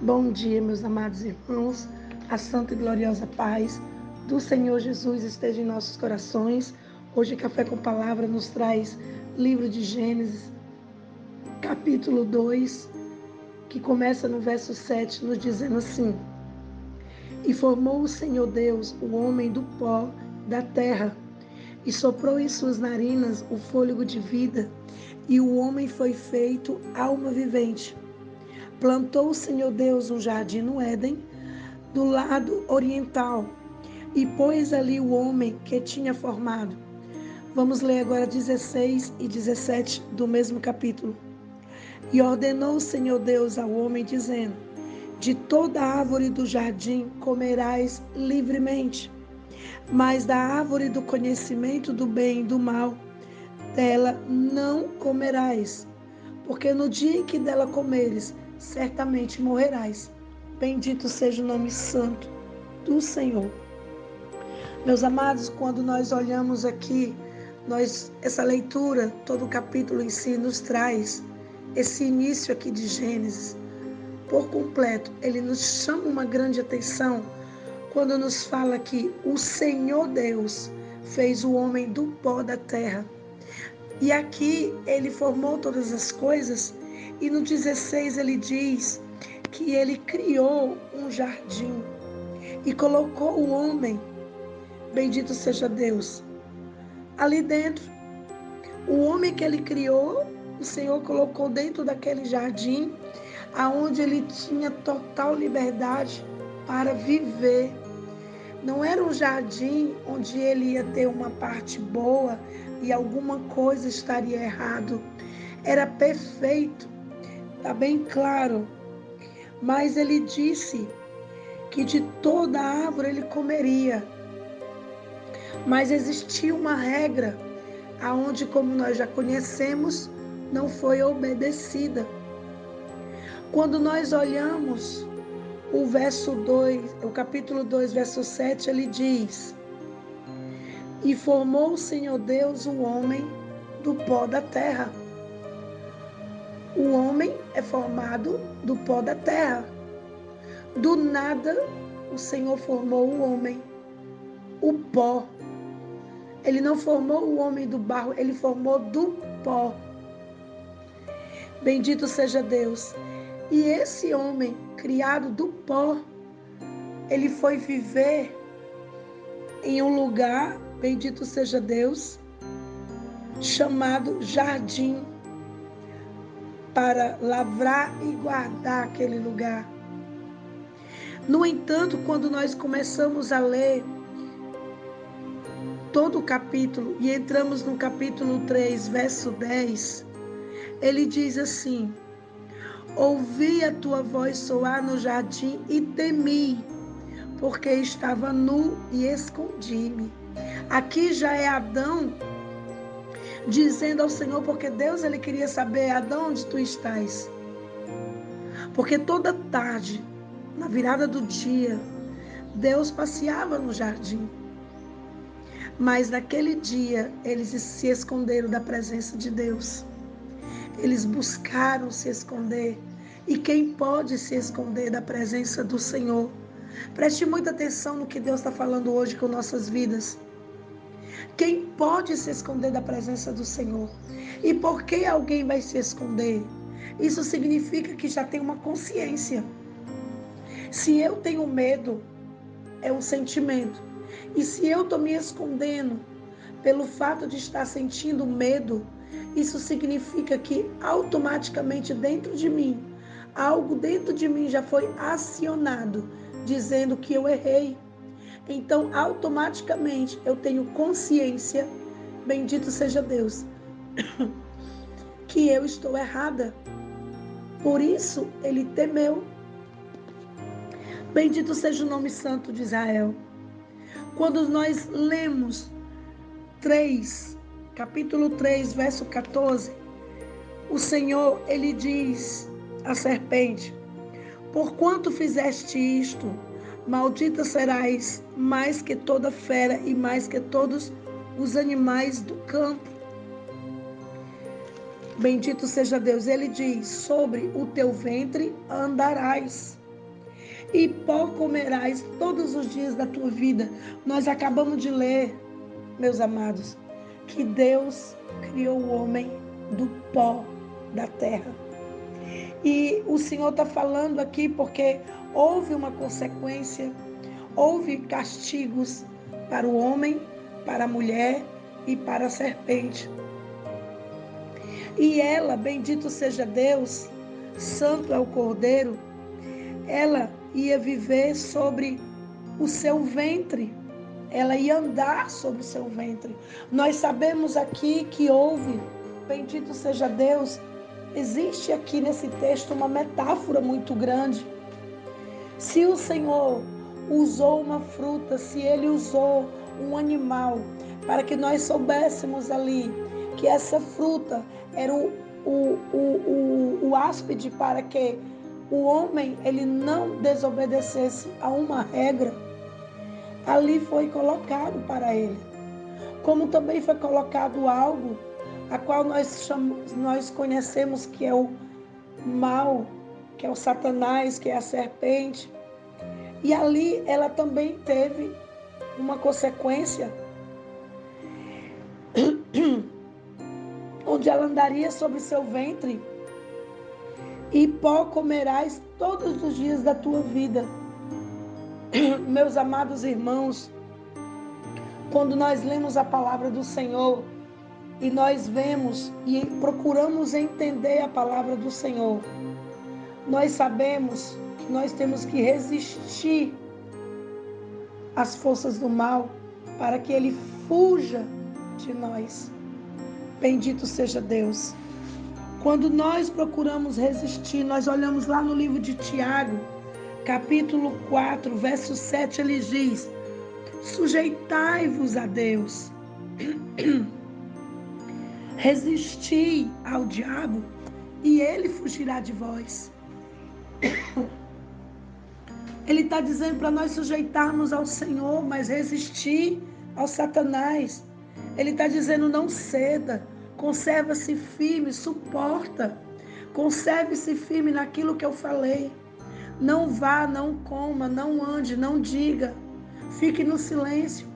Bom dia, meus amados irmãos. A santa e gloriosa paz do Senhor Jesus esteja em nossos corações. Hoje, Café com Palavra nos traz livro de Gênesis, capítulo 2, que começa no verso 7, nos dizendo assim: E formou o Senhor Deus o homem do pó da terra, e soprou em suas narinas o fôlego de vida, e o homem foi feito alma vivente. Plantou o Senhor Deus um jardim no Éden, do lado oriental, e pôs ali o homem que tinha formado. Vamos ler agora 16 e 17 do mesmo capítulo. E ordenou o Senhor Deus ao homem, dizendo: De toda árvore do jardim comerás livremente, mas da árvore do conhecimento do bem e do mal, dela não comerás, porque no dia em que dela comeres, certamente morrerás. Bendito seja o nome santo do Senhor. Meus amados, quando nós olhamos aqui, essa leitura, todo o capítulo em si nos traz esse início aqui de Gênesis por completo. Ele nos chama uma grande atenção quando nos fala que o Senhor Deus fez o homem do pó da terra. E aqui ele formou todas as coisas, e no 16 ele diz que ele criou um jardim e colocou o homem, bendito seja Deus, ali dentro. O homem que ele criou, o Senhor colocou dentro daquele jardim, aonde ele tinha total liberdade para viver. Não era um jardim onde ele ia ter uma parte boa e alguma coisa estaria errado. Era perfeito, está bem claro. Mas ele disse que de toda árvore ele comeria. Mas existia uma regra, aonde, como nós já conhecemos, não foi obedecida. Quando nós olhamos o verso 2, o capítulo 2, verso 7, ele diz: E formou o Senhor Deus o homem do pó da terra. O homem é formado do pó da terra. Do nada, o Senhor formou o homem, o pó. Ele não formou o homem do barro, ele formou do pó. Bendito seja Deus. E esse homem, criado do pó, ele foi viver em um lugar, bendito seja Deus, chamado jardim, para lavrar e guardar aquele lugar. No entanto, quando nós começamos a ler todo o capítulo e entramos no capítulo 3, verso 10, ele diz assim: Ouvi a tua voz soar no jardim e temi, porque estava nu e escondi-me. Aqui já é Adão dizendo ao Senhor, porque Deus ele queria saber: Adão, onde tu estás? Porque toda tarde, na virada do dia, Deus passeava no jardim. Mas naquele dia, eles se esconderam da presença de Deus. Eles buscaram se esconder. E quem pode se esconder da presença do Senhor? Preste muita atenção no que Deus está falando hoje com nossas vidas. Quem pode se esconder da presença do Senhor? E por que alguém vai se esconder? Isso significa que já tem uma consciência. Se eu tenho medo, é um sentimento. E se eu estou me escondendo pelo fato de estar sentindo medo, isso significa que automaticamente dentro de mim, algo dentro de mim já foi acionado, dizendo que eu errei. Então, automaticamente, eu tenho consciência, bendito seja Deus, que eu estou errada. Por isso, ele temeu. Bendito seja o nome santo de Israel. Quando nós lemos capítulo 3, verso 14, o Senhor, ele diz à serpente: Porquanto fizeste isto, maldita serás mais que toda fera e mais que todos os animais do campo. Bendito seja Deus. Ele diz: sobre o teu ventre andarás. e pó comerás todos os dias da tua vida. Nós acabamos de ler, meus amados, que Deus criou o homem do pó da terra. E o Senhor está falando aqui porque houve uma consequência, houve castigos para o homem, para a mulher e para a serpente. E ela, bendito seja Deus, santo é o Cordeiro, ela ia viver sobre o seu ventre, ela ia andar sobre o seu ventre. Nós sabemos aqui que houve, bendito seja Deus, existe aqui nesse texto uma metáfora muito grande. Se o Senhor usou uma fruta, se Ele usou um animal, para que nós soubéssemos ali que essa fruta era o áspide para que o homem ele não desobedecesse a uma regra, ali foi colocado para ele. Como também foi colocado algo a qual nós conhecemos que é o mal, que é o Satanás, que é a serpente. E ali ela também teve uma consequência, onde ela andaria sobre seu ventre, e pó comerás todos os dias da tua vida. Meus amados irmãos, quando nós lemos a palavra do Senhor, e nós vemos e procuramos entender a palavra do Senhor, nós sabemos que nós temos que resistir às forças do mal para que ele fuja de nós. Bendito seja Deus. Quando nós procuramos resistir, nós olhamos lá no livro de Tiago, capítulo 4, verso 7, ele diz: sujeitai-vos a Deus, resisti ao diabo e ele fugirá de vós. Ele está dizendo para nós sujeitarmos ao Senhor, mas resistir ao Satanás. Ele está dizendo: não ceda, conserva-se firme, suporta, conserve-se firme naquilo que eu falei. Não vá, não coma, não ande, não diga, fique no silêncio.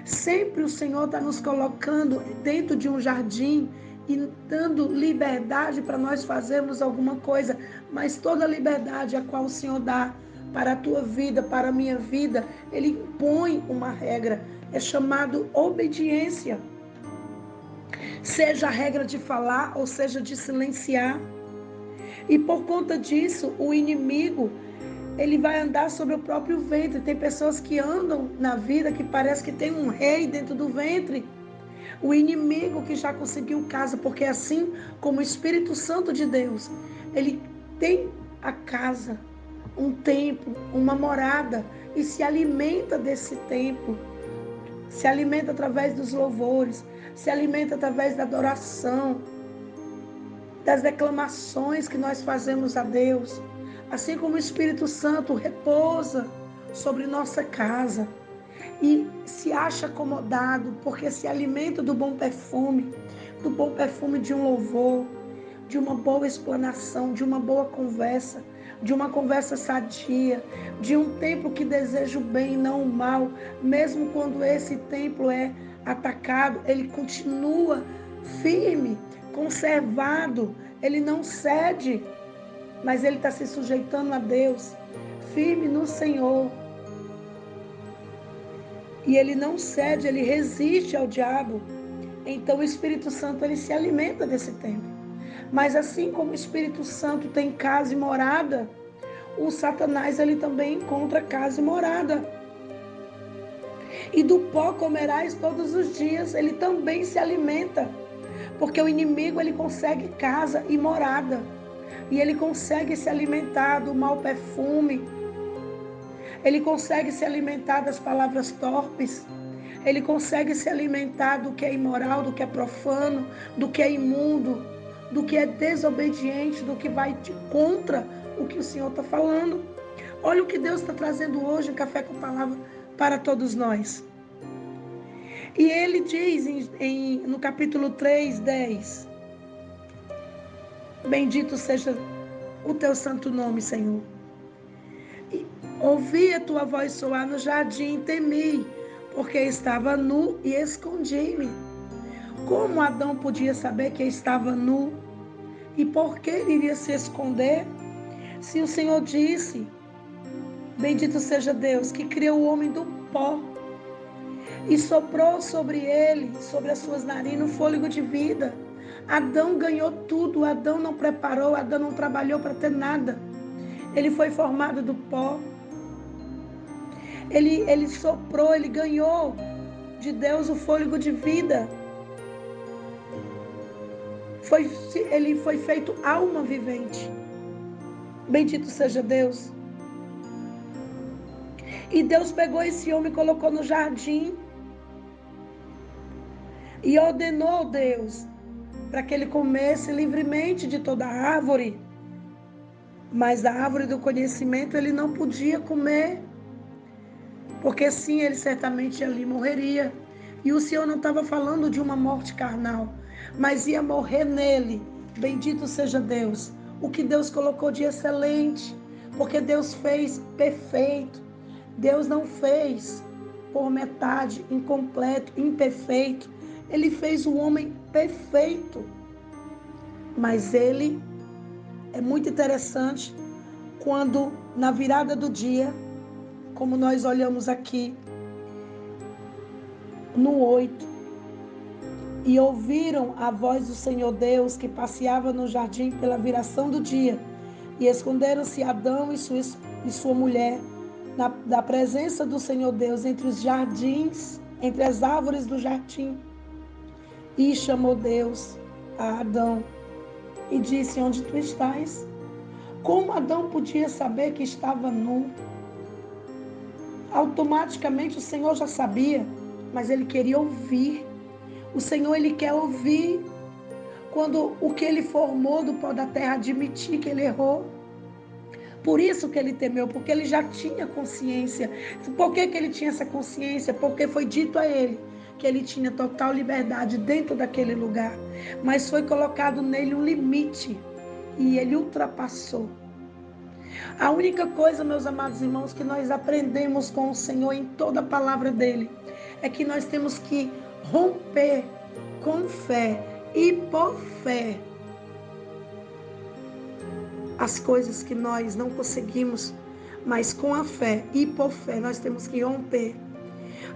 Sempre o Senhor está nos colocando dentro de um jardim e dando liberdade para nós fazermos alguma coisa, mas toda a liberdade a qual o Senhor dá para a tua vida, para a minha vida, Ele impõe uma regra, é chamado obediência. Seja a regra de falar ou seja de silenciar. E por conta disso, o inimigo, ele vai andar sobre o próprio ventre. Tem pessoas que andam na vida que parece que tem um rei dentro do ventre. O inimigo que já conseguiu casa, porque assim como o Espírito Santo de Deus, ele tem a casa, um templo, uma morada, e se alimenta desse templo, se alimenta através dos louvores, se alimenta através da adoração, das declamações que nós fazemos a Deus. Assim como o Espírito Santo repousa sobre nossa casa e se acha acomodado, porque se alimenta do bom perfume de um louvor, de uma boa explanação, de uma boa conversa, de uma conversa sadia, de um templo que deseja o bem e não o mal. Mesmo quando esse templo é atacado, ele continua firme, conservado, ele não cede, mas ele está se sujeitando a Deus, firme no Senhor. E ele não cede, ele resiste ao diabo. Então o Espírito Santo, ele se alimenta desse templo. Mas assim como o Espírito Santo tem casa e morada, o Satanás, ele também encontra casa e morada. E do pó comerás todos os dias, ele também se alimenta. Porque o inimigo, ele consegue casa e morada. E ele consegue se alimentar do mau perfume. Ele consegue se alimentar das palavras torpes. Ele consegue se alimentar do que é imoral, do que é profano, do que é imundo, do que é desobediente, do que vai contra o que o Senhor está falando. Olha o que Deus está trazendo hoje em Café com Palavra para todos nós. E ele diz no capítulo 3, 10: bendito seja o teu santo nome, Senhor. Ouvi a tua voz soar no jardim, temi, porque estava nu e escondi-me. Como Adão podia saber que estava nu? E por que ele iria se esconder? Se o Senhor disse, bendito seja Deus, que criou o homem do pó e soprou sobre ele, sobre as suas narinas, um fôlego de vida. Adão ganhou tudo, Adão não preparou, Adão não trabalhou para ter nada. Ele foi formado do pó. Ele soprou, ele ganhou de Deus o fôlego de vida. Ele foi feito alma vivente. Bendito seja Deus. E Deus pegou esse homem e colocou no jardim. E ordenou Deus para que ele comesse livremente de toda a árvore. Mas da árvore do conhecimento ele não podia comer. Porque sim, ele certamente ali morreria. E o Senhor não estava falando de uma morte carnal, mas ia morrer nele. Bendito seja Deus. O que Deus colocou de excelente. Porque Deus fez perfeito. Deus não fez por metade, incompleto, imperfeito. Ele fez o homem perfeito. Mas ele é muito interessante quando na virada do dia, como nós olhamos aqui no 8, e ouviram a voz do Senhor Deus que passeava no jardim pela viração do dia, e esconderam-se Adão e sua mulher da presença do Senhor Deus entre os jardins, entre as árvores do jardim. E chamou Deus a Adão e disse: onde tu estás? Como Adão podia saber que estava nu? Automaticamente o Senhor já sabia, mas ele queria ouvir. O Senhor, ele quer ouvir quando o que ele formou do pó da terra admitir que ele errou. Por isso que ele temeu, porque ele já tinha consciência. Por que ele tinha essa consciência? Porque foi dito a ele que ele tinha total liberdade dentro daquele lugar. Mas foi colocado nele um limite e ele ultrapassou. A única coisa, meus amados irmãos, que nós aprendemos com o Senhor em toda a palavra dele, é que nós temos que romper com fé e por fé as coisas que nós não conseguimos, mas com a fé e por fé nós temos que romper.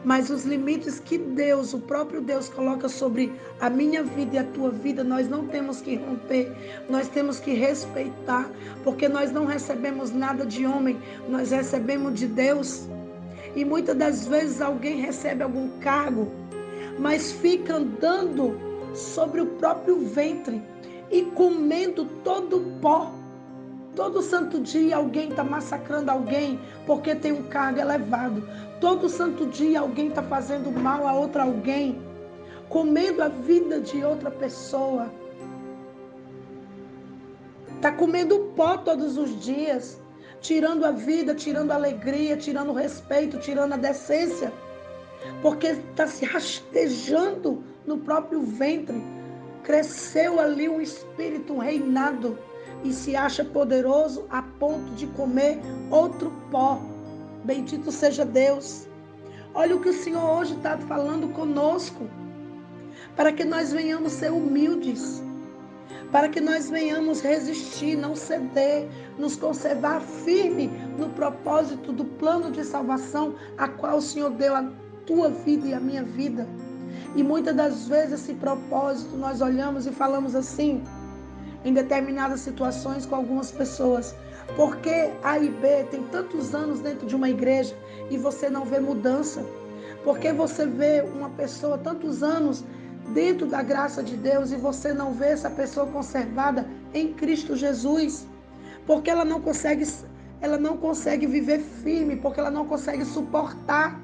Mas os limites que Deus, o próprio Deus, coloca sobre a minha vida e a tua vida, nós não temos que romper, nós temos que respeitar, porque nós não recebemos nada de homem, nós recebemos de Deus. E muitas das vezes alguém recebe algum cargo, mas fica andando sobre o próprio ventre e comendo todo o pó. Todo santo dia alguém está massacrando alguém porque tem um cargo elevado. Todo santo dia alguém está fazendo mal a outra alguém, comendo a vida de outra pessoa. Está comendo pó todos os dias, tirando a vida, tirando a alegria, tirando o respeito, tirando a decência, porque está se rastejando no próprio ventre. Cresceu ali um espírito, um reinado, e se acha poderoso a ponto de comer outro pó. Bendito seja Deus. Olha o que o Senhor hoje está falando conosco, para que nós venhamos ser humildes, para que nós venhamos resistir, não ceder, nos conservar firme no propósito do plano de salvação a qual o Senhor deu a tua vida e a minha vida. E muitas das vezes esse propósito nós olhamos e falamos assim, em determinadas situações com algumas pessoas: porque A e B tem tantos anos dentro de uma igreja e você não vê mudança? Porque você vê uma pessoa tantos anos dentro da graça de Deus e você não vê essa pessoa conservada em Cristo Jesus? Porque ela não consegue viver firme, porque ela não consegue suportar,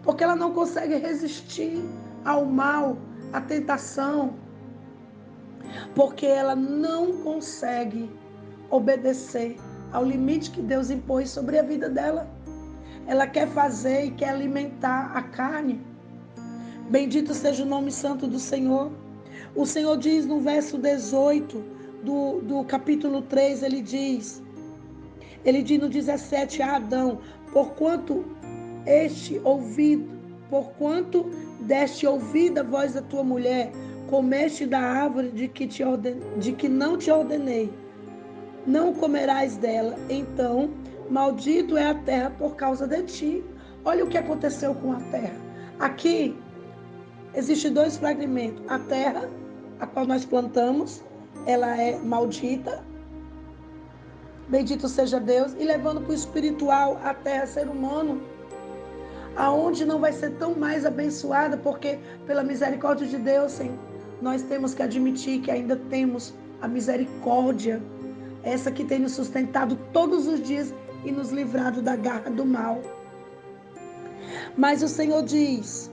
porque ela não consegue resistir ao mal, à tentação, porque ela não consegue obedecer ao limite que Deus impôs sobre a vida dela. Ela quer fazer e quer alimentar a carne. Bendito seja o nome santo do Senhor. O Senhor diz no verso 18 do capítulo 3, ele diz: Ele diz no 17 a Adão: porquanto deste ouvida a voz da tua mulher, comeste da árvore de que não te ordenei, não comerás dela, então maldito é a terra por causa de ti. Olha o que aconteceu com a terra. Aqui existem dois fragmentos. A terra, a qual nós plantamos, ela é maldita. Bendito seja Deus. E levando para o espiritual, a terra, ser humano, aonde não vai ser tão mais abençoada, porque pela misericórdia de Deus, Senhor, nós temos que admitir que ainda temos a misericórdia, essa que tem nos sustentado todos os dias e nos livrado da garra do mal. Mas o Senhor diz: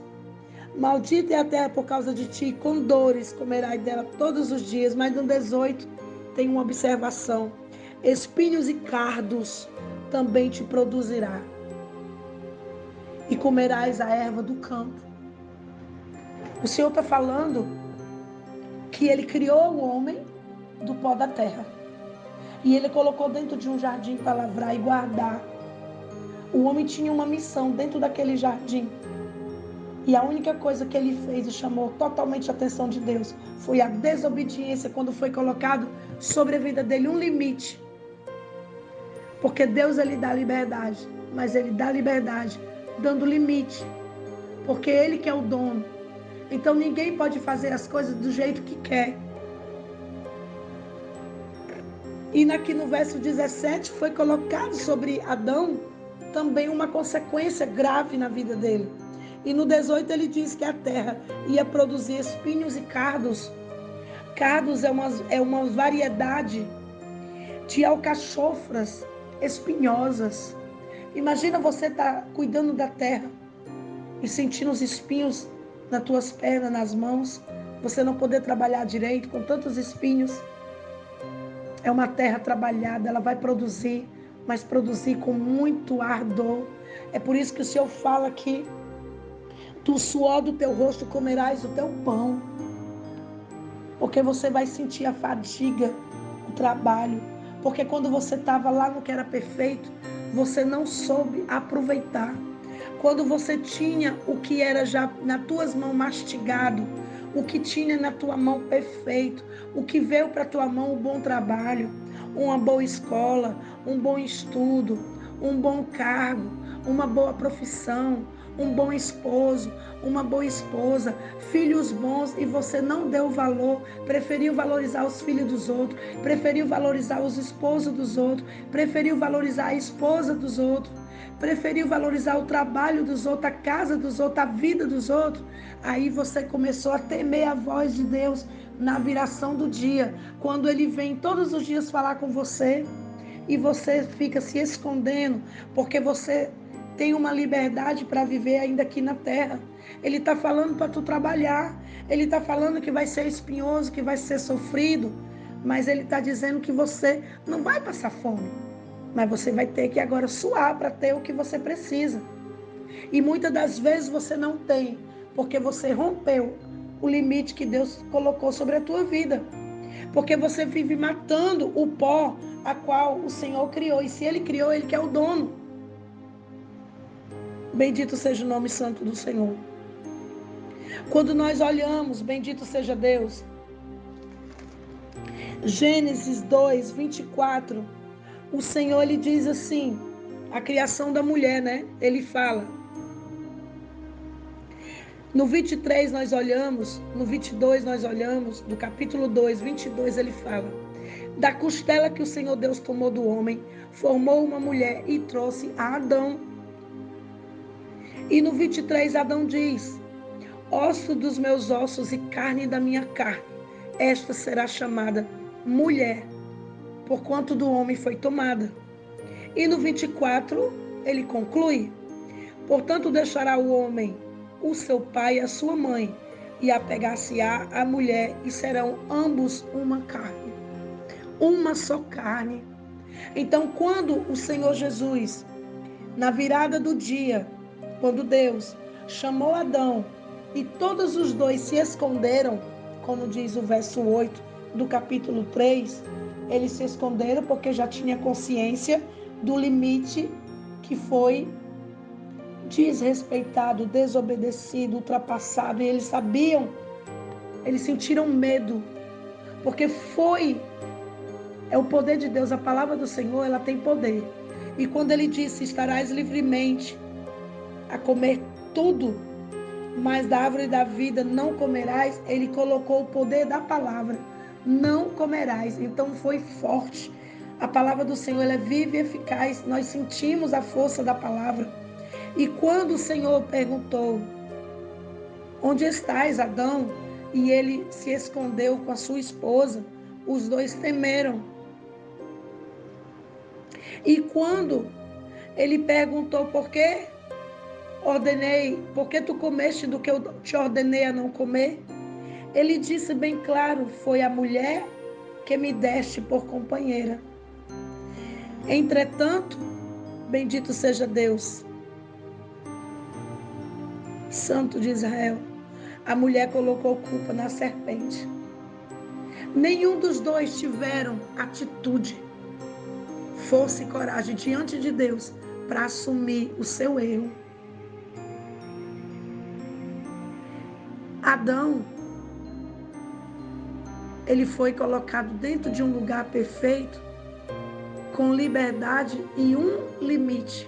maldita é a terra por causa de ti, com dores comerás dela todos os dias. Mas no 18 tem uma observação: espinhos e cardos também te produzirá, e comerás a erva do campo. O Senhor está falando que Ele criou o homem do pó da terra. E Ele colocou dentro de um jardim para lavrar e guardar. O homem tinha uma missão dentro daquele jardim. E a única coisa que ele fez e chamou totalmente a atenção de Deus foi a desobediência, quando foi colocado sobre a vida dele um limite. Porque Deus, Ele dá liberdade, mas Ele dá liberdade dando limite. Porque Ele que é o dono. Então ninguém pode fazer as coisas do jeito que quer. E aqui no verso 17 foi colocado sobre Adão também uma consequência grave na vida dele. E no 18 ele diz que a terra ia produzir espinhos e cardos. Cardos é uma variedade de alcachofras espinhosas. Imagina você estar cuidando da terra e sentindo os espinhos nas tuas pernas, nas mãos. Você não poder trabalhar direito com tantos espinhos. É uma terra trabalhada, ela vai produzir, mas produzir com muito ardor. É por isso que o Senhor fala que do suor do teu rosto comerás o teu pão. Porque você vai sentir a fadiga, o trabalho. Porque quando você estava lá no que era perfeito, você não soube aproveitar. Quando você tinha o que era já nas tuas mãos mastigado, o que tinha na tua mão perfeito, o que veio para a tua mão, um bom trabalho, uma boa escola, um bom estudo, um bom cargo, uma boa profissão, um bom esposo, uma boa esposa, filhos bons, e você não deu valor, preferiu valorizar os filhos dos outros, preferiu valorizar os esposos dos outros, preferiu valorizar a esposa dos outros, preferiu valorizar o trabalho dos outros, a casa dos outros, a vida dos outros. Aí você começou a temer a voz de Deus na viração do dia, quando Ele vem todos os dias falar com você e você fica se escondendo, porque você tem uma liberdade para viver ainda aqui na terra. Ele está falando para tu trabalhar, Ele está falando que vai ser espinhoso, que vai ser sofrido, mas Ele está dizendo que você não vai passar fome, mas você vai ter que agora suar para ter o que você precisa. E muitas das vezes você não tem, porque você rompeu o limite que Deus colocou sobre a tua vida. Porque você vive matando o pó a qual o Senhor criou. E se Ele criou, Ele que é o dono. Bendito seja o nome santo do Senhor. Quando nós olhamos, bendito seja Deus, Gênesis 2, 24, o Senhor, Ele diz assim, a criação da mulher, né? Ele fala. No 23 nós olhamos, no 22 nós olhamos, do capítulo 2, 22 ele fala: da costela que o Senhor Deus tomou do homem, formou uma mulher e trouxe a Adão. E no 23 Adão diz: osso dos meus ossos e carne da minha carne, esta será chamada mulher, porquanto do homem foi tomada. E no 24 ele conclui: portanto deixará o homem o seu pai e a sua mãe, e apegar-se-á a mulher, e serão ambos uma carne, uma só carne. Então, quando o Senhor Jesus, na virada do dia, quando Deus chamou Adão, e todos os dois se esconderam, como diz o verso 8 do capítulo 3, eles se esconderam porque já tinha consciência do limite que foi desrespeitado, desobedecido, ultrapassado. E eles sabiam, eles sentiram medo, porque é o poder de Deus. A palavra do Senhor, ela tem poder. E quando ele disse: estarás livremente a comer tudo, mas da árvore da vida não comerás, ele colocou o poder da palavra: não comerás. Então foi forte. A palavra do Senhor, ela é viva e eficaz. Nós sentimos a força da palavra. E quando o Senhor perguntou: onde estás, Adão? E ele se escondeu com a sua esposa, os dois temeram. E quando ele perguntou: por que tu comeste do que eu te ordenei a não comer? Ele disse bem claro: foi a mulher que me deste por companheira. Entretanto, bendito seja Deus, Santo de Israel, a mulher colocou culpa na serpente. Nenhum dos dois tiveram atitude, força e coragem diante de Deus para assumir o seu erro. Adão, ele foi colocado dentro de um lugar perfeito, com liberdade e um limite.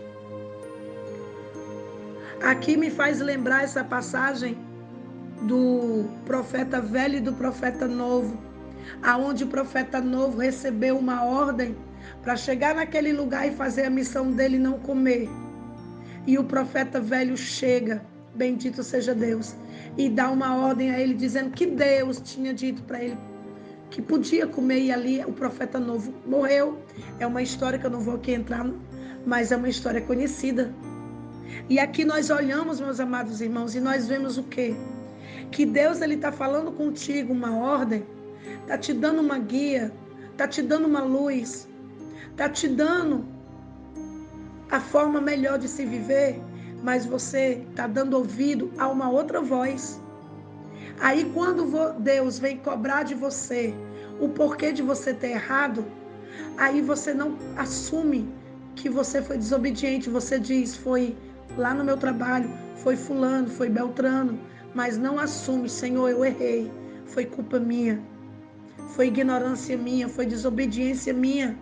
Aqui me faz lembrar essa passagem do profeta velho e do profeta novo, aonde o profeta novo recebeu uma ordem para chegar naquele lugar e fazer a missão dele, não comer. E o profeta velho chega, bendito seja Deus, e dá uma ordem a ele, dizendo que Deus tinha dito para ele que podia comer, e ali o profeta novo morreu. É uma história que eu não vou aqui entrar, mas é uma história conhecida. E aqui nós olhamos, meus amados irmãos, e nós vemos o quê? Que Deus, ele está falando contigo uma ordem, está te dando uma guia, está te dando uma luz, está te dando a forma melhor de se viver, mas você está dando ouvido a uma outra voz. Aí quando Deus vem cobrar de você o porquê de você ter errado, aí você não assume que você foi desobediente. Você diz: foi lá no meu trabalho, foi fulano, foi beltrano, mas não assume: Senhor, eu errei, foi culpa minha, foi ignorância minha, foi desobediência minha.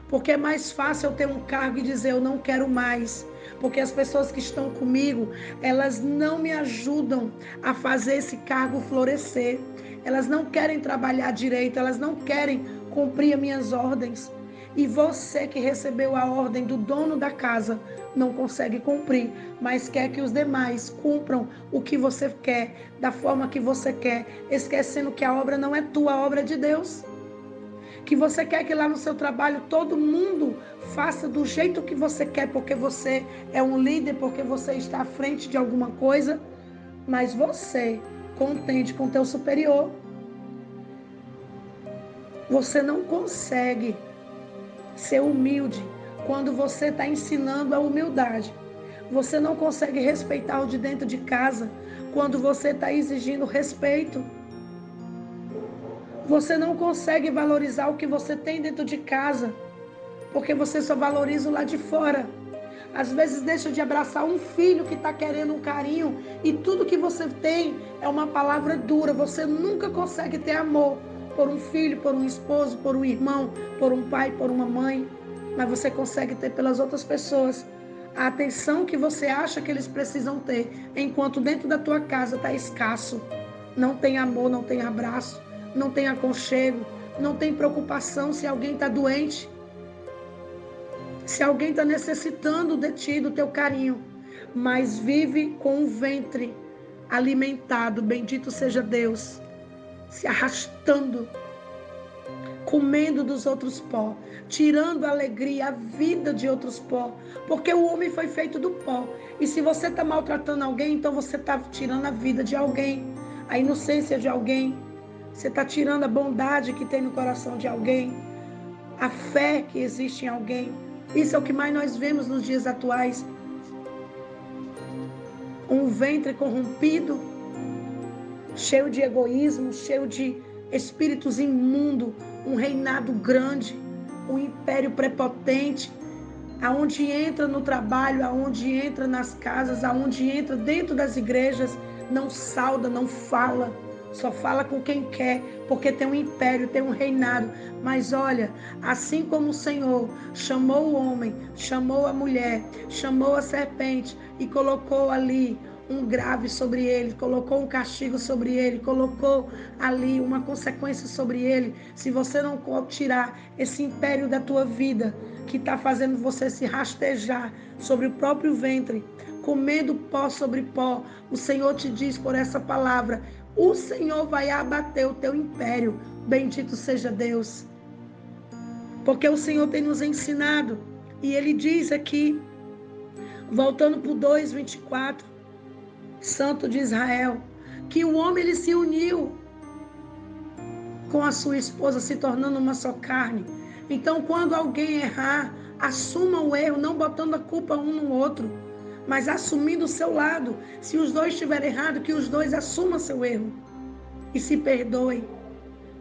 Porque é mais fácil eu ter um cargo e dizer: eu não quero mais. Porque as pessoas que estão comigo, elas não me ajudam a fazer esse cargo florescer. Elas não querem trabalhar direito, elas não querem cumprir as minhas ordens. E você que recebeu a ordem do dono da casa, não consegue cumprir, mas quer que os demais cumpram o que você quer, da forma que você quer, esquecendo que a obra não é tua, a obra é de Deus. Que você quer que lá no seu trabalho todo mundo faça do jeito que você quer, porque você é um líder, porque você está à frente de alguma coisa, mas você, contente com o teu superior, você não consegue ser humilde quando você está ensinando a humildade. Você não consegue respeitar o de dentro de casa quando você está exigindo respeito. Você não consegue valorizar o que você tem dentro de casa, porque você só valoriza o lá de fora. Às vezes deixa de abraçar um filho que está querendo um carinho, e tudo que você tem é uma palavra dura. Você nunca consegue ter amor por um filho, por um esposo, por um irmão, por um pai, por uma mãe, mas você consegue ter pelas outras pessoas a atenção que você acha que eles precisam ter, enquanto dentro da tua casa está escasso. Não tem amor, não tem abraço, não tem aconchego, não tem preocupação se alguém está doente, se alguém está necessitando de ti, do teu carinho, mas vive com o ventre alimentado, bendito seja Deus, se arrastando, comendo dos outros pó, tirando a alegria, a vida de outros pó, porque o homem foi feito do pó. E se você está maltratando alguém, então você está tirando a vida de alguém, a inocência de alguém, você está tirando a bondade que tem no coração de alguém, a fé que existe em alguém. Isso é o que mais nós vemos nos dias atuais. Um ventre corrompido, cheio de egoísmo, cheio de espíritos imundos, um reinado grande, um império prepotente, aonde entra no trabalho, aonde entra nas casas, aonde entra dentro das igrejas, não sauda, não fala, só fala com quem quer, porque tem um império, tem um reinado. Mas olha, assim como o Senhor chamou o homem, chamou a mulher, chamou a serpente e colocou ali um grave sobre ele, colocou um castigo sobre ele, colocou ali uma consequência sobre ele. Se você não tirar esse império da tua vida, que está fazendo você se rastejar sobre o próprio ventre, comendo pó sobre pó, o Senhor te diz por essa palavra, o Senhor vai abater o teu império. Bendito seja Deus. Porque o Senhor tem nos ensinado, e Ele diz aqui, voltando para o 2:24, Santo de Israel, que o homem ele se uniu com a sua esposa, se tornando uma só carne. Então, quando alguém errar, assuma o erro, não botando a culpa um no outro, mas assumindo o seu lado. Se os dois estiverem errados, que os dois assumam seu erro e se perdoem.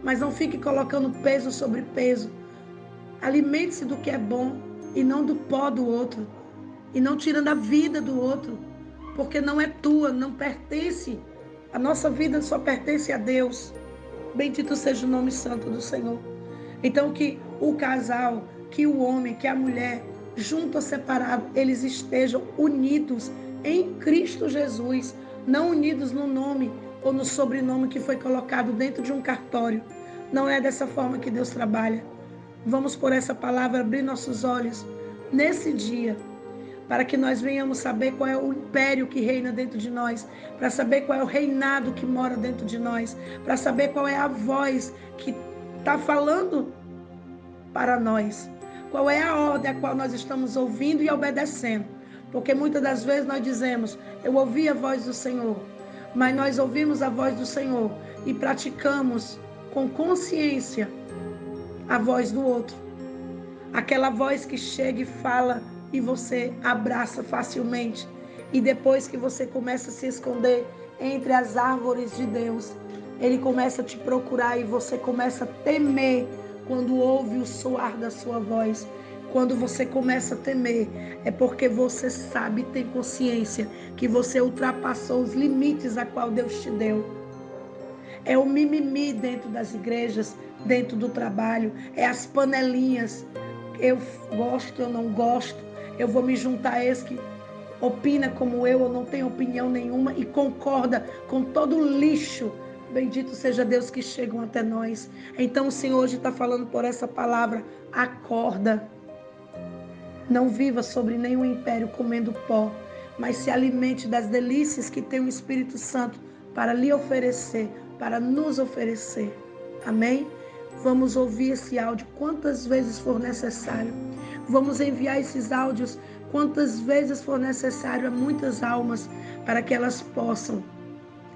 Mas não fique colocando peso sobre peso. Alimente-se do que é bom e não do pó do outro. E não tirando a vida do outro. Porque não é tua, não pertence. A nossa vida só pertence a Deus. Bendito seja o nome santo do Senhor. Então que o casal, que o homem, que a mulher, junto ou separado, eles estejam unidos em Cristo Jesus. Não unidos no nome ou no sobrenome que foi colocado dentro de um cartório. Não é dessa forma que Deus trabalha. Vamos por essa palavra abrir nossos olhos nesse dia, para que nós venhamos saber qual é o império que reina dentro de nós, para saber qual é o reinado que mora dentro de nós, para saber qual é a voz que está falando para nós, qual é a ordem a qual nós estamos ouvindo e obedecendo. Porque muitas das vezes nós dizemos, eu ouvi a voz do Senhor, mas nós ouvimos a voz do Senhor e praticamos com consciência a voz do outro. Aquela voz que chega e fala e você abraça facilmente. E depois que você começa a se esconder entre as árvores de Deus, Ele começa a te procurar e você começa a temer quando ouve o soar da sua voz. Quando você começa a temer, é porque você sabe, tem consciência que você ultrapassou os limites a qual Deus te deu. É o mimimi dentro das igrejas, dentro do trabalho, é as panelinhas. Eu gosto, eu não gosto, eu vou me juntar a esse que opina como eu não tenho opinião nenhuma e concorda com todo o lixo. Bendito seja Deus que chegam até nós. Então o Senhor hoje está falando por essa palavra, acorda. Não viva sobre nenhum império comendo pó, mas se alimente das delícias que tem o Espírito Santo para lhe oferecer, para nos oferecer. Amém? Vamos ouvir esse áudio quantas vezes for necessário. Vamos enviar esses áudios quantas vezes for necessário a muitas almas, para que elas possam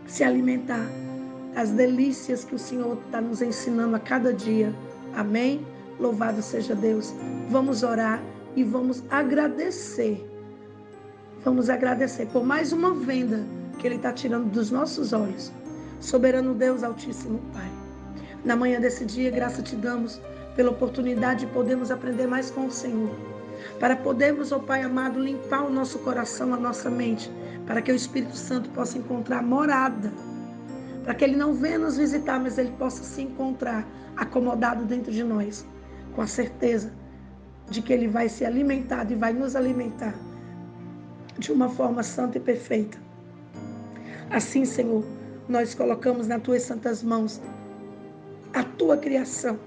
se alimentar das delícias que o Senhor está nos ensinando a cada dia. Amém? Louvado seja Deus. Vamos orar e vamos agradecer. Vamos agradecer por mais uma venda que Ele está tirando dos nossos olhos. Soberano Deus, Altíssimo Pai. Na manhã desse dia, graça te damos pela oportunidade de podermos aprender mais com o Senhor. Para podermos, ó Pai amado, limpar o nosso coração, a nossa mente, para que o Espírito Santo possa encontrar morada. Para que Ele não venha nos visitar, mas Ele possa se encontrar acomodado dentro de nós, com a certeza de que Ele vai ser alimentado e vai nos alimentar de uma forma santa e perfeita. Assim, Senhor, nós colocamos nas Tuas santas mãos a Tua criação,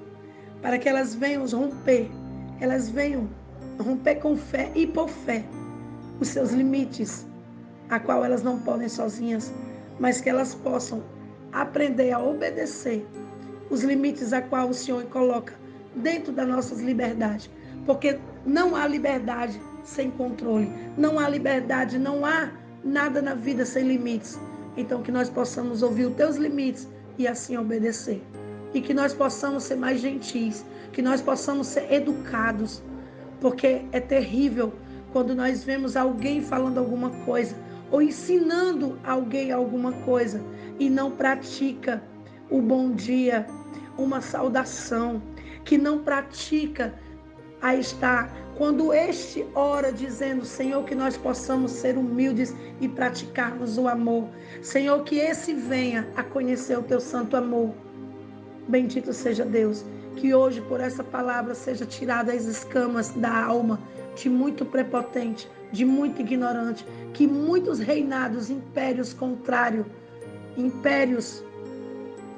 para que elas venham romper com fé e por fé os seus limites, a qual elas não podem sozinhas, mas que elas possam aprender a obedecer os limites a qual o Senhor coloca dentro das nossas liberdades, porque não há liberdade sem controle, não há liberdade, não há nada na vida sem limites. Então que nós possamos ouvir os teus limites e assim obedecer, e que nós possamos ser mais gentis, que nós possamos ser educados, porque é terrível quando nós vemos alguém falando alguma coisa ou ensinando alguém alguma coisa e não pratica o bom dia, uma saudação, que não pratica a estar Quando este ora dizendo, Senhor, que nós possamos ser humildes e praticarmos o amor. Senhor, que esse venha a conhecer o teu santo amor. Bendito seja Deus, que hoje por essa palavra seja tirada as escamas da alma de muito prepotente, de muito ignorante, que muitos reinados, impérios contrários, impérios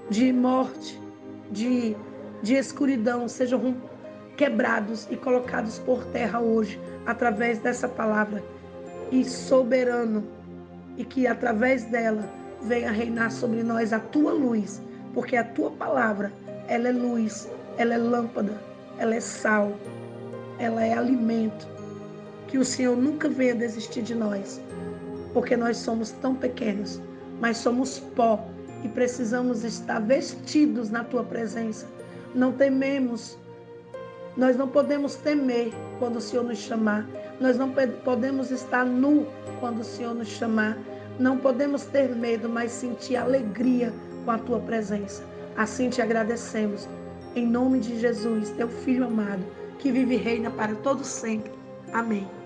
de morte, de escuridão, sejam quebrados e colocados por terra hoje, através dessa palavra, e soberano, e que através dela venha reinar sobre nós a tua luz, porque a tua palavra, ela é luz, ela é lâmpada, ela é sal, ela é alimento. Que o Senhor nunca venha desistir de nós, porque nós somos tão pequenos, mas somos pó e precisamos estar vestidos na tua presença. Não tememos, nós não podemos temer quando o Senhor nos chamar, nós não podemos estar nu quando o Senhor nos chamar, não podemos ter medo, mas sentir alegria com a tua presença. Assim te agradecemos, em nome de Jesus, teu Filho amado, que vive e reina para todo sempre. Amém.